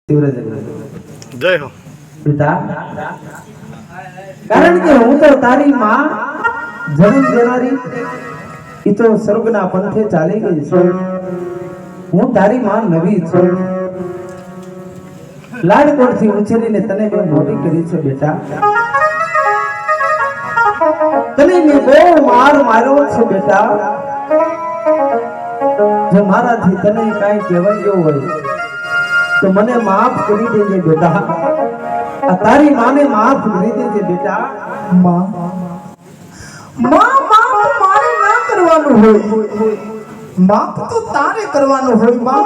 जय हो पिता कारण के हूँ तो तारी मां जन्म देनारी ई तो स्वर्गना पंथे चाली गई छे। हूँ तारी मां नवी छे। लाडकोटथी उछेरीने तने मैं मोटी करी छे बेटा। तने मैं बહુ मार मार्यो छे बेटा। जो माराथी तने काई कहेवाय गयो होय तो मने माफ करी देजे बेटा। तारी मां ने माफ करी देजे बेटा। मां मां माफ मारे ना करवानो होय, माफ तो तारे करवानो होय मां।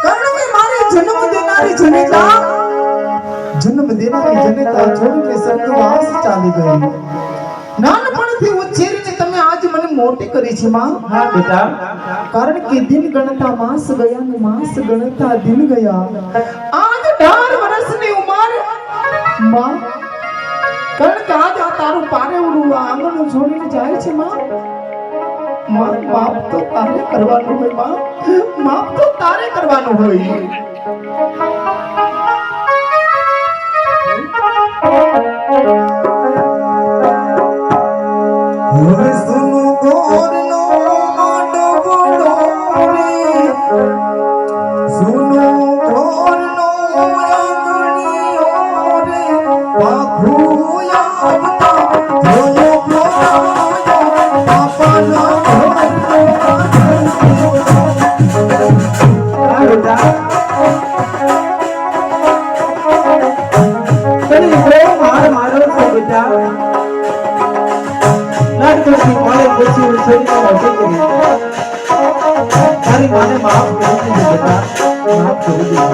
कारण के मारे जन्म देनारी जनेता छोड़ीने स्वर्गवास चाली गई। नानपणथी उछेरीने तमे आज मने मोटी करी छे मां। हां बेटा कारण के दिन गणता मास गया ने मास गणता दिन गया। आज 18 वर्षनी उमर मां कारण के आज आ तारू पारे उडू आंगण छोड़ीने जाय छे मां। मां माफ तो तारे करवानो होय मां, माफ तो तारे करवानो होय। तारी माने माफ कर दीजिए बेटा, माफ कर दीजिए।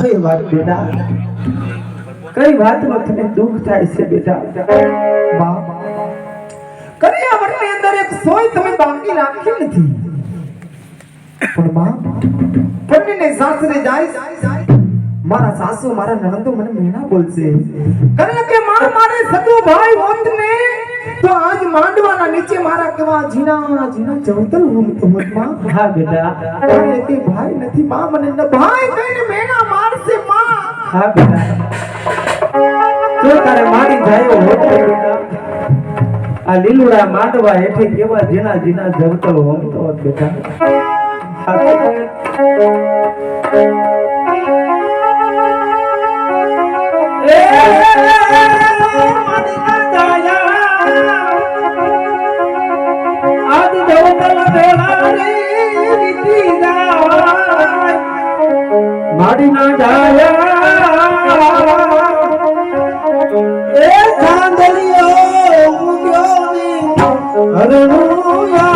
कई बात बेटा, कई बात में तने दुख थाय छे बेटा। मां करिया वरने अंदर एक सोय तमे बाकी राखी नथी। पण मां कन्ने ने सासरे जाय मारा सासू मारा ननंदो मने मेना बोलसे कारण के मां मारे सगो भाई होत ने तो आज मांडवाना नीचे मारा केवा जीना जीना चवतल हम तो मत मां। हां बेटा कारण के भाई नथी मां मने न भाई कईने मेना मारसे मां। हां बेटा तो तारे मारी जायो होत बेटा। आ લીલુડા માંડવા હેઠે કેવા જીના જીના જવતલ હોમ તો બેટા। माड़ी ना जाया ए चांदलियो मुग्योनी हरनुया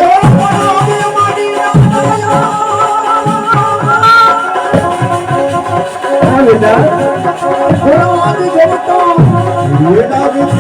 ए माड़ी ना जाया बेटा Oh,